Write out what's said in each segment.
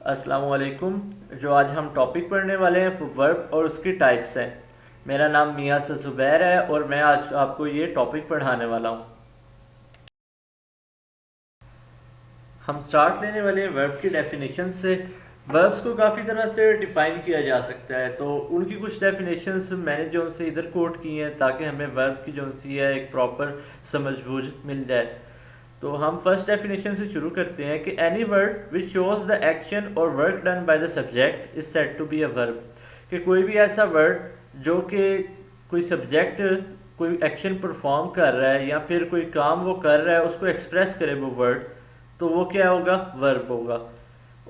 अस्सलाम वालेकुम। जो आज हम टॉपिक पढ़ने वाले हैं वो वर्ब और उसकी टाइप्स हैं। मेरा नाम मियां से ज़ुबैर है और मैं आज आपको ये टॉपिक पढ़ाने वाला हूँ। हम स्टार्ट लेने वाले हैं वर्ब की डेफिनेशन से। वर्ब्स को काफ़ी तरह से डिफ़ाइन किया जा सकता है, तो उनकी कुछ डेफिनेशंस मैंने जो उनसे इधर कोट की हैं ताकि हमें वर्ब की जो सी है एक प्रॉपर समझ बूझ मिल जाए। तो हम फर्स्ट डेफिनेशन से शुरू करते हैं कि any word which shows the action और work done by the subject is said to be a verb. कि कोई भी ऐसा वर्ड जो कि कोई सब्जेक्ट कोई एक्शन परफॉर्म कर रहा है या फिर कोई काम वो कर रहा है उसको एक्सप्रेस करे वो वर्ड, तो वो क्या होगा? वर्ब होगा।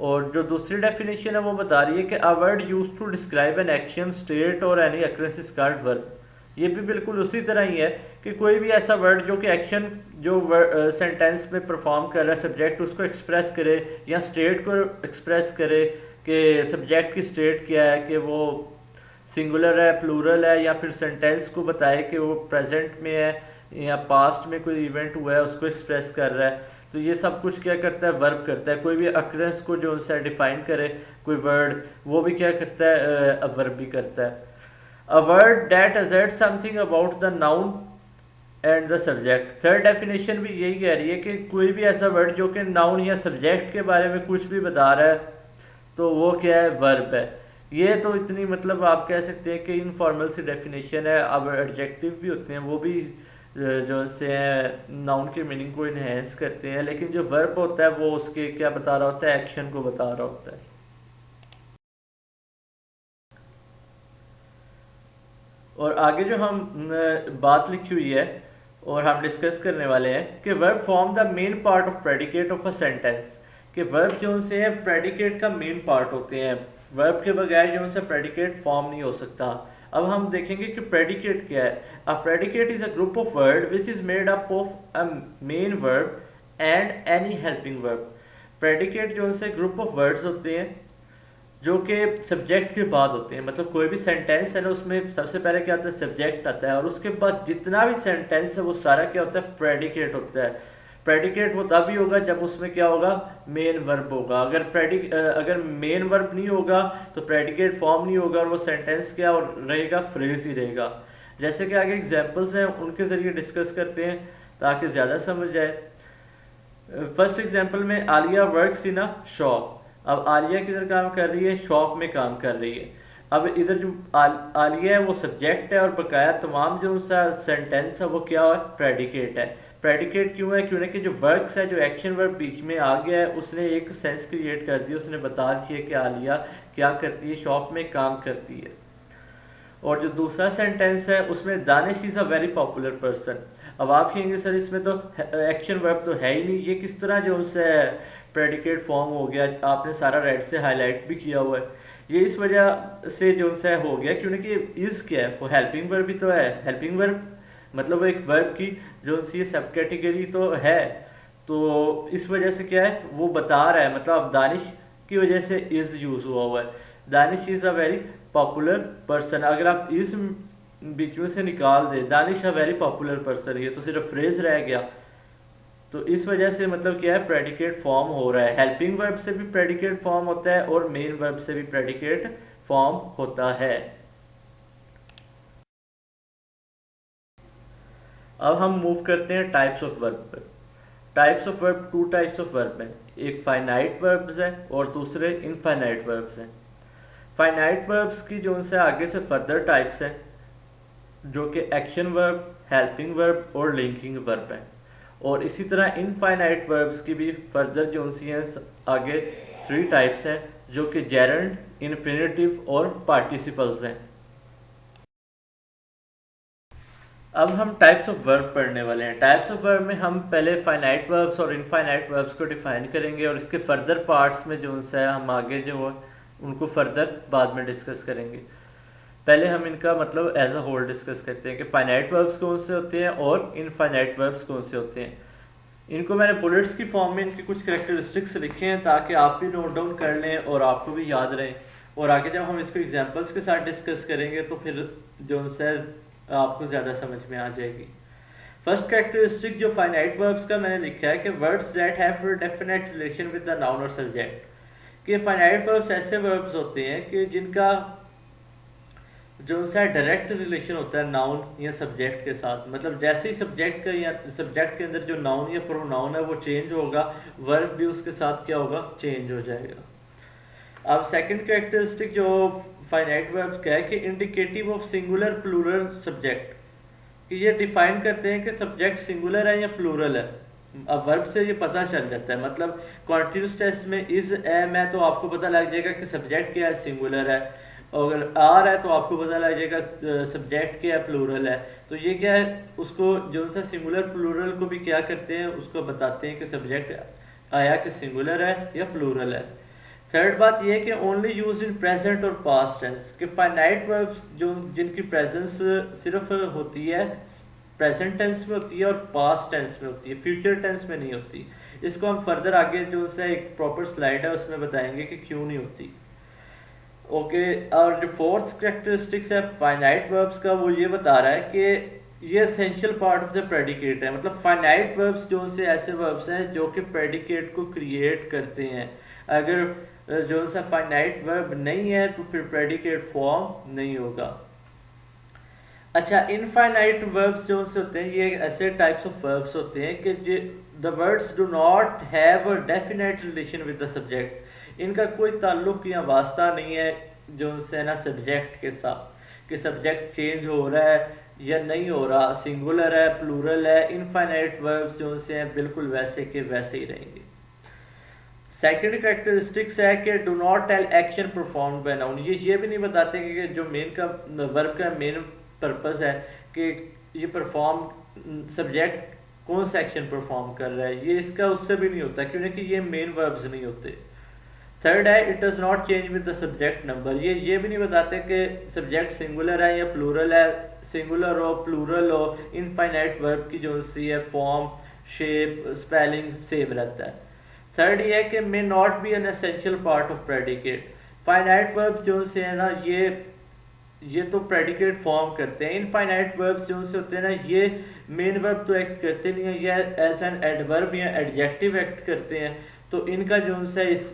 और जो दूसरी डेफिनेशन है वो बता रही है कि a word use to describe an action state और any occurrence is called verb. ये भी बिल्कुल उसी तरह ही है कि कोई भी ऐसा वर्ड जो कि एक्शन जो सेंटेंस में परफॉर्म कर रहा है सब्जेक्ट उसको एक्सप्रेस करे या स्टेट को एक्सप्रेस करे कि सब्जेक्ट की स्टेट क्या है, कि वो सिंगुलर है, प्लूरल है, या फिर सेंटेंस को बताए कि वो प्रेजेंट में है या पास्ट में कोई इवेंट हुआ है उसको एक्सप्रेस कर रहा है। तो ये सब कुछ क्या करता है? वर्ब करता है। कोई भी अक्रेंस को जो उनसे डिफाइन करे कोई वर्ड, वो भी क्या करता है? वर्ब भी करता है। A word that asserts something about the noun and the subject. Third definition भी यही कह रही है कि कोई भी ऐसा वर्ड जो कि नाउन या सब्जेक्ट के बारे में कुछ भी बता रहा है तो वो क्या है? वर्ब है। ये तो इतनी मतलब आप कह सकते हैं कि इनफॉर्मल सी डेफिनेशन है। अब एडजेक्टिव भी होते हैं, वो भी जो से हैं नाउन के मीनिंग को इन्हेंस करते हैं, लेकिन जो वर्ब होता है वो उसके क्या बता रहा होता है? एक्शन को बता रहा होता है। और आगे जो हम बात लिखी हुई है और हम डिस्कस करने वाले हैं कि verb form the main part of predicate of a sentence. कि वर्ब जो से है प्रेडिकेट का मेन पार्ट होते हैं। वर्ब के बगैर जो से प्रेडिकेट फॉर्म नहीं हो सकता। अब हम देखेंगे कि प्रेडिकेट क्या है। A predicate is a group of word which is made up of a main verb and any helping verb. Predicate जो से ग्रुप ऑफ वर्ड्स होते हैं जो कि सब्जेक्ट के बाद होते हैं। मतलब कोई भी सेंटेंस है ना, उसमें सबसे पहले क्या आता है? सब्जेक्ट आता है, और उसके बाद जितना भी सेंटेंस है वो सारा क्या होता है? प्रेडिकेट होता है। प्रेडिकेट वो तभी होगा जब उसमें क्या होगा? मेन वर्ब होगा। अगर मेन वर्ब नहीं होगा तो प्रेडिकेट फॉर्म नहीं होगा और वो सेंटेंस क्या रहेगा? फ्रेज ही रहेगा। जैसे कि आगे एग्जाम्पल्स हैं उनके जरिए डिस्कस करते हैं ताकि ज़्यादा समझ जाए। फर्स्ट एग्जांपल में Alia works in a shop. अब आलिया किधर काम कर रही है? शॉप में काम कर रही है। अब इधर जो आलिया है वो सब्जेक्ट है और बकाया तमाम जो उसका सेंटेंस है वो क्या है? प्रेडिकेट है। प्रेडिकेट क्यों है? क्योंकि जो वर्क्स है, जो एक्शन वर्ब बीच में आ गया है, उसने एक सेंस क्रिएट कर दी। उसने बता दिया कि आलिया क्या करती है? शॉप में काम करती है। और जो दूसरा सेंटेंस है उसमें Danish is a very popular person. अब आप कहेंगे सर इसमें तो एक्शन वर्ब तो है ही नहीं, ये किस तरह जो उनसे प्रेडिकेट फॉर्म हो गया? आपने सारा रेड से हाईलाइट भी किया हुआ है। ये इस वजह से जो उनसे हो गया क्योंकि इज़ क्या है? वो हेल्पिंग वर्ब भी तो है। हेल्पिंग वर्ब मतलब वो एक वर्ब की जो सी सब कैटेगरी तो है। तो इस वजह से क्या है? वो बता रहा है, मतलब अब दानिश की वजह से इज़ यूज़ हुआ हुआ है। Danish is a very popular person. अगर आप इस बीच में से निकाल दे Danish a very popular person, ये तो सिर्फ फ्रेज रह गया। तो इस वजह से मतलब क्या है? प्रेडिकेट फॉर्म हो रहा है। हेल्पिंग वर्ब से भी प्रेडिकेट फॉर्म होता है और मेन वर्ब से भी प्रेडिकेट फॉर्म होता है। अब हम मूव करते हैं टाइप्स ऑफ वर्ब पर। Types of verb, two types of verb हैं। एक फाइनाइट वर्ब्स हैं और दूसरे इनफाइनाइट वर्ब्स हैं। फाइनाइट वर्ब्स की जो उनसे आगे से फर्दर टाइप्स हैं जो कि एक्शन वर्ब, हेल्पिंग वर्ब और लिंकिंग वर्ब है। और इसी तरह इनफाइनाइट वर्ब्स की भी फर्दर जो सी हैं आगे थ्री टाइप्स हैं जो कि जेरेंड, इन्फिनेटिव और पार्टिसिपल्स हैं। अब हम टाइप्स ऑफ वर्ब पढ़ने वाले हैं। टाइप्स ऑफ वर्ब में हम पहले फाइनाइट वर्ब्स और इनफाइनाइट वर्ब्स को डिफाइन करेंगे और इसके फर्दर पार्ट्स में जो उनसे है हम आगे जो उनको फर्दर बाद में डिस्कस करेंगे। पहले हम इनका मतलब एज अ होल डिस्कस करते हैं कि फाइनाइट वर्ब्स कौन से होते हैं और इनफाइनाइट वर्ब्स कौन से होते हैं। इनको मैंने बुलेट्स की फॉर्म में इनके कुछ करेक्टरिस्टिक्स लिखे हैं ताकि आप भी नोट डाउन कर लें और आपको भी याद रहे। और आगे जब हम इसको एग्जांपल्स के साथ डिस्कस करेंगे तो फिर जो उनसे आपको ज़्यादा समझ में आ जाएगी। फर्स्ट करेक्टरिस्टिक जो फाइनाइट वर्ब्स का मैंने लिखा है कि words that have definite relation with the noun और सब्जेक्ट। कि फाइनाइट वर्ब्स ऐसे वर्ब्स होते हैं कि जिनका जो उनसे डायरेक्ट रिलेशन होता है नाउन या सब्जेक्ट के साथ, मतलब जैसे ही सब्जेक्ट का या सब्जेक्ट के अंदर जो नाउन या प्रोनाउन है वो चेंज होगा, वर्ब भी उसके साथ क्या होगा, चेंज हो जाएगा। अब सेकंड कैरेक्टरिस्टिक जो फाइनाइट वर्ब्स का है कि indicative of singular plural subject, कि ये डिफाइन करते हैं कि सब्जेक्ट सिंगुलर है या प्लूरल है। अब वर्ब से ये पता चल जाता है, मतलब कॉन्टिन्यूस टेंस में इज एम है तो आपको पता लग जाएगा कि सब्जेक्ट क्या है, सिंगुलर है। और अगर आर है तो आपको पता लग जाएगा सब्जेक्ट क्या है, प्लूरल है। तो ये क्या है, उसको जो सा सिंगुलर प्लूरल को भी क्या करते हैं, उसको बताते हैं कि सब्जेक्ट आया कि सिंगुलर है या प्लूरल है। थर्ड बात ये है कि ओनली यूज इन प्रेजेंट और पास्ट टेंस, कि फाइनाइट वर्ब्स जो जिनकी प्रेजेंस सिर्फ होती है प्रेजेंट टेंस में होती है और पास्ट टेंस में होती है, फ्यूचर टेंस में नहीं होती। इसको हम फर्दर आगे जो सा एक प्रॉपर स्लाइड है उसमें बताएंगे कि क्यों नहीं होती। ओके, और जो फोर्थ कैरेक्टरिस्टिक्स है फाइनाइट वर्ब्स का, वो ये बता रहा है कि ये essential part of the predicate है। मतलब फाइनाइट वर्ब्स जो से ऐसे वर्ब्स हैं जो कि प्रेडिकेट को क्रिएट करते हैं। अगर जो सा फाइनाइट वर्ब नहीं है तो फिर प्रेडिकेट फॉर्म नहीं होगा। अच्छा, इनफाइनाइट वर्ब्स जो से होते हैं ये ऐसे टाइप्स ऑफ वर्ब्स होते हैं कि the words do not have a definite relation with the subject, इनका कोई ताल्लुक या वास्ता नहीं है जो से ना सब्जेक्ट के साथ, कि सब्जेक्ट चेंज हो रहा है या नहीं हो रहा, सिंगुलर है प्लूरल है। इनफाइनाइट वर्ब्स जो से हैं बिल्कुल वैसे के वैसे ही रहेंगे। सेकेंड कैरेक्टरिस्टिक्स है कि do not tell action perform by noun, ये भी नहीं बताते कि जो मेन का वर्ब का मेन पर्पस है कि ये परफॉर्म सब्जेक्ट कौन सा एक्शन परफॉर्म कर रहा है, ये इसका उससे भी नहीं होता क्योंकि ये मेन वर्ब्स नहीं होते। थर्ड है it does not change with the subject number, ये भी नहीं बताते कि सब्जेक्ट सिंगुलर है या प्लूरल है, सिंगुलर हो प्लूरल हो इनफाइनाइट वर्ब की जो सी है फॉर्म शेप स्पेलिंग सेम रहता है। थर्ड ये है कि may not be an essential part of predicate, finite verb जो से है ना ये तो प्रेडिकेट फॉर्म करते हैं। इनफाइनाइट वर्ब्स जो से होते हैं ना ये मेन वर्ब तो एक्ट करते नहीं है, ये एज एन एडवर्ब या एडजेक्टिव एक्ट करते हैं। तो इनका जो से इस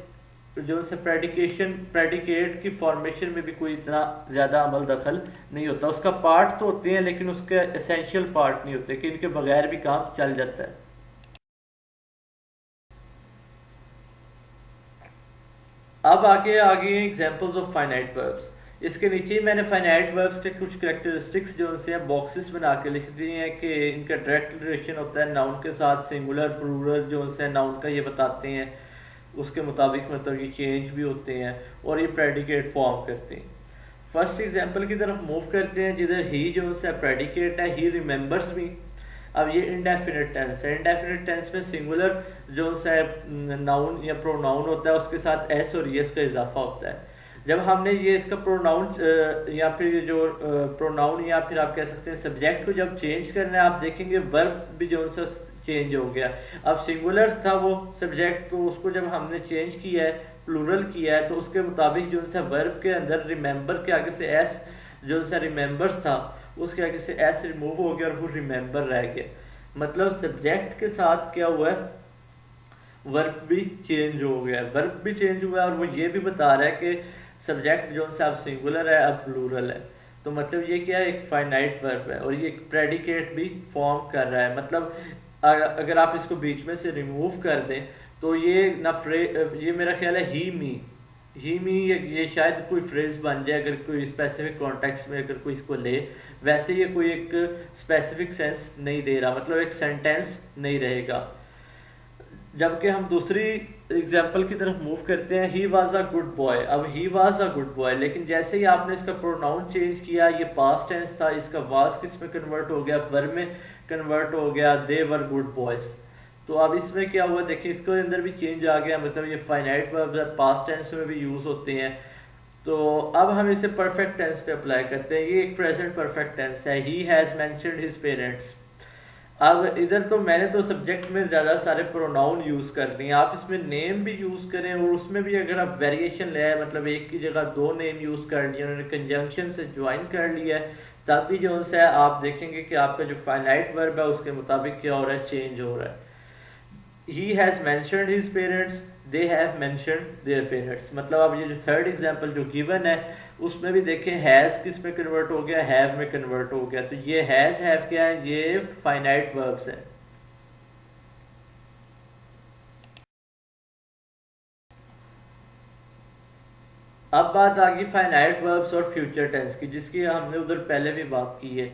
जो से प्रेडिकेट की फॉर्मेशन में भी कोई इतना ज़्यादा अमल दखल नहीं होता। उसका पार्ट तो होते हैं लेकिन उसके एसेंशियल पार्ट नहीं होते, कि इनके बगैर भी काम चल जाता है। अब आगे आगे एग्जांपल्स ऑफ फाइनाइट वर्ब्स। इसके नीचे मैंने फाइनाइट वर्ब्स के कुछ कैरेक्टरिस्टिक्स जो उनसे हैं बॉक्सेस बना के लिख दिए हैं कि इनका डायरेक्ट रिलेशन होता है नाउन के साथ, सिंगुलर प्लूरल जो उनसे नाउन का ये बताते हैं, उसके मुताबिक मतलब ये चेंज भी होते हैं और ये प्रेडिकेट फॉर्म करते हैं। फर्स्ट एग्जांपल की तरफ मूव करते हैं जिधर ही जो उनसे प्रेडिकेट है, ही रिमेंबर्स मी। अब ये इंडेफिनिट टेंस है, इंडेफिनिट टेंस में सिंगुलर जो सा नाउन या प्रोनाउन होता है उसके साथ एस और यस का इजाफा होता है। जब हमने ये इसका प्रोनाउन या फिर ये जो प्रोनाउन या फिर आप कह सकते हैं सब्जेक्ट को जब चेंज करना है, आप देखेंगे वर्ब भी जो सा चेंज हो गया। अब सिंगुलर था वो सब्जेक्ट, तो उसको जब हमने चेंज किया है प्लूरल किया है तो उसके मुताबिक जो सा वर्ब के अंदर रिमेंबर के आगे से एस जो सा रिमेंबर्स था उसके आगे से एस रिमूव हो गया और वो रिमेंबर रह गया। मतलब सब्जेक्ट के साथ क्या हुआ है, वर्ब भी चेंज हो गया, वर्ब भी चेंज हुआ और वो ये भी बता रहा है कि सब्जेक्ट जो सा अब सिंगुलर है अब प्लूरल है। तो मतलब ये क्या है, एक फाइनाइट वर्ब है और ये एक प्रेडिकेट भी फॉर्म कर रहा है। मतलब अगर आप इसको बीच में से रिमूव कर दें तो ये ना ये मेरा ख्याल है ही मी ये शायद कोई फ्रेज बन जाए अगर कोई स्पेसिफिक कॉन्टेक्स्ट में अगर कोई इसको ले, वैसे ये कोई एक स्पेसिफिक सेंस नहीं दे रहा, मतलब एक सेंटेंस नहीं रहेगा। जबकि हम दूसरी एग्जाम्पल की तरफ मूव करते हैं, he was a good boy. अब he was a good boy, लेकिन जैसे ही आपने इसका प्रोनाउन चेंज किया, ये पास्ट टेंस था, इसका वाज किस में कन्वर्ट हो गया, वर्ब में कन्वर्ट हो गया, दे वर गुड बॉयज। तो अब इसमें क्या हुआ देखिए, इसके अंदर भी चेंज आ गया, मतलब ये फाइनाइट वर्ब पास्ट टेंस में भी यूज होते हैं। तो अब हम इसे परफेक्ट टेंस पे अप्लाई करते हैं। ये एक प्रेजेंट परफेक्ट टेंस है, he has mentioned his parents. अब इधर तो मैंने तो सब्जेक्ट में ज़्यादा सारे प्रोनाउन यूज़ कर दिए, आप इसमें नेम भी यूज़ करें और उसमें भी अगर आप वेरिएशन ले आए, मतलब एक की जगह दो नेम यूज़ कर दिए, उन्होंने कंजंक्शन से ज्वाइन कर लिया है, तब भी जो है आप देखेंगे कि आपका जो फाइनाइट वर्ब है उसके मुताबिक क्या हो रहा है, चेंज हो रहा है। He has mentioned his parents, they have mentioned their parents. मतलब अब ये जो थर्ड एग्जांपल जो गिवन है उसमें भी देखें हैज़ किस में कन्वर्ट हो गया, हैव में कन्वर्ट हो गया। तो ये हैज़ हैव क्या है, ये फाइनाइट वर्ब्स है। अब बात आ गई फाइनाइट वर्ब्स और फ्यूचर टेंस की, जिसकी हमने उधर पहले भी बात की है।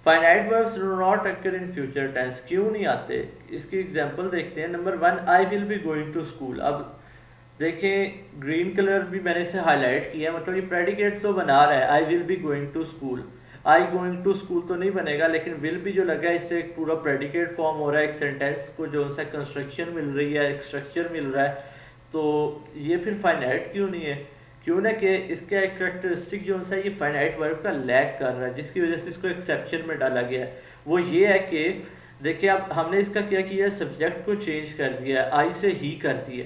Finite verbs do not occur in future tense, क्यों नहीं आते? इसकी एग्जांपल देखते हैं। Number 1, I will be going to school. अब देखें ग्रीन कलर भी मैंने इसे हाईलाइट किया, मतलब ये प्रेडिकेट तो बना रहा है, I will be going to school. I going to school तो नहीं बनेगा, लेकिन विल भी जो लगा है इससे एक पूरा प्रेडिकेट फॉर्म हो रहा है, एक सेंटेंस को जो सा कंस्ट्रक्शन मिल रही है, एक स्ट्रक्चर मिल रहा है। तो ये फिर फाइनाइट क्यों नहीं है? क्यों ना कि इसका एक करेक्टरिस्टिक जो सा ये फाइनाइट वर्ब का लैक कर रहा है, जिसकी वजह से इसको एक्सेप्शन में डाला गया है। वो ये है कि देखिए अब हमने इसका क्या किया, सब्जेक्ट को चेंज कर दिया है, आई से ही कर दिया,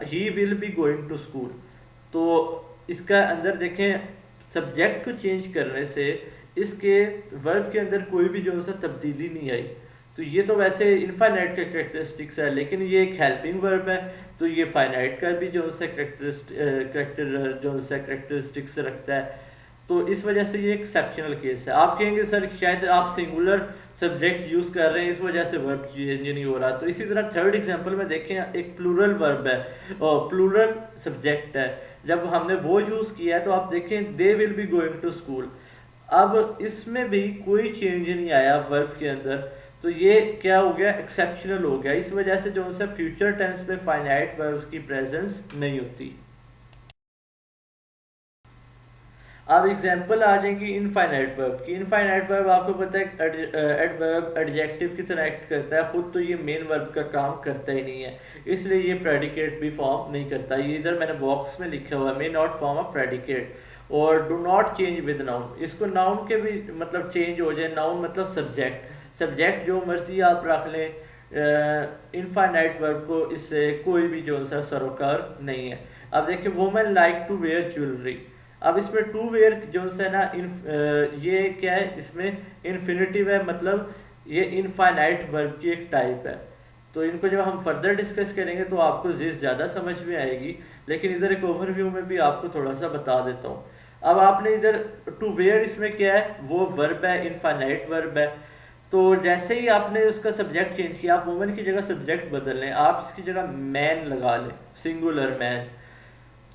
he will be going to school. तो इसका अंदर देखें सब्जेक्ट को चेंज करने से इसके वर्ब के अंदर कोई भी जो सा तब्दीली नहीं आई। तो ये तो वैसे इनफाइनाइट का करेक्टरिस्टिक्स है, लेकिन ये एक हेल्पिंग वर्ब है, तो ये फाइनाइट का भी जो सा करेक्टरिस्टिक्स रखता है। तो इस वजह से ये एक्सेप्शनल केस है। आप कहेंगे सर शायद आप सिंगुलर सब्जेक्ट यूज कर रहे हैं इस वजह से वर्ब चेंज नहीं हो रहा। तो इसी तरह थर्ड एग्जांपल में देखें एक प्लूरल वर्ब है और प्लूरल सब्जेक्ट है, जब हमने वो यूज किया है तो आप देखें they will be going to school. अब इसमें भी कोई चेंज नहीं आया वर्ब के अंदर, तो ये क्या हो गया, एक्सेप्शनल हो गया। इस वजह से जो है फ्यूचर टेंस में फाइनाइट वर्ब्स की प्रेजेंस नहीं होती। अब एग्जांपल आ जाएंगी इनफाइनाइट वर्ब की। इनफाइनाइट वर्ब आपको पता है एडवर्ब एडजेक्टिव की तरह एक्ट करता है, खुद तो ये मेन वर्ब का काम करता ही नहीं है, इसलिए ये प्रेडिकेट भी फॉर्म नहीं करता। ये इधर मैंने बॉक्स में लिखा हुआ है, may not form a predicate. और do not change with noun, इसको नाउन के भी मतलब चेंज हो जाए, नाउन मतलब सब्जेक्ट, सब्जेक्ट जो मर्जी आप रख लें। इनफाइनाइट वर्ब को इससे कोई भी जो सा सरोकार नहीं है। अब देखिए women like to wear jewellery. अब इसमें टू वेयर जो है ना ये क्या है, इसमें इन्फिनिटिव है, मतलब ये इनफाइनाइट वर्ब की एक टाइप है। तो इनको जब हम फर्दर डिस्कस करेंगे तो आपको ज़्यादा समझ में आएगी, लेकिन इधर एक ओवरव्यू में भी आपको थोड़ा सा बता देता हूँ। अब आपने इधर टू वेयर इसमें क्या है, वो वर्ब है, इनफाइनाइट वर्ब है। तो जैसे ही आपने उसका सब्जेक्ट चेंज किया, आप वुमेन की जगह सब्जेक्ट बदल लें, आप इसकी जगह मैन लगा लें, सिंगुलर मैन,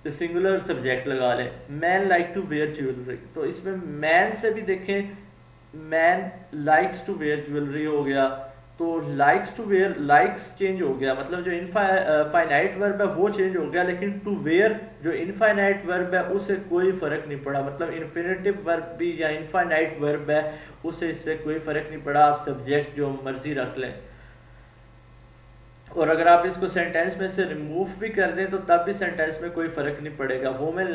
तो सिंगुलर सब्जेक्ट लगा लें, man like to wear jewellery. तो इसमें मैन से भी देखें man likes to wear jewellery हो गया, तो likes to wear likes change हो गया, मतलब जो इनफाइनाइट वर्ब है वो चेंज हो गया, लेकिन टू वेयर जो इनफाइनाइट वर्ब है उससे कोई फर्क नहीं पड़ा। मतलब इन्फिनेटिव वर्ब भी या इनफाइनाइट वर्ब है उससे इससे कोई फर्क नहीं पड़ा, आप सब्जेक्ट जो मर्जी रख लें। और अगर आप इसको सेंटेंस में से रिमूव भी कर दें तो तब भी सेंटेंस में कोई फर्क नहीं पड़ेगा। वुमेन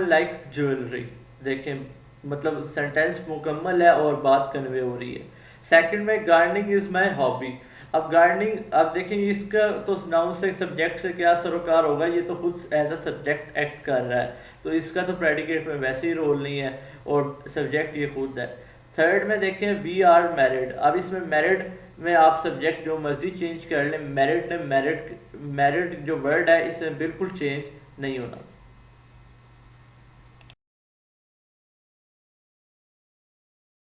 लाइक ज्वेलरी, देखें मतलब सेंटेंस मुकम्मल है और बात कन्वे हो रही है। सेकंड में गार्डनिंग इज माय हॉबी। अब गार्डनिंग, अब देखें इसका तो नाउन से सब्जेक्ट से क्या सरोकार होगा, ये तो खुद एज अ सब्जेक्ट एक्ट कर रहा है, तो इसका तो प्रेडिकेट में वैसे ही रोल नहीं है और सब्जेक्ट ये खुद है। थर्ड में देखें वी आर मैरिड। अब इसमें मैरिड में आप सब्जेक्ट जो मर्जी चेंज कर लें, मैरिड ने मैरिड जो वर्ड है इसमें बिल्कुल चेंज नहीं होना।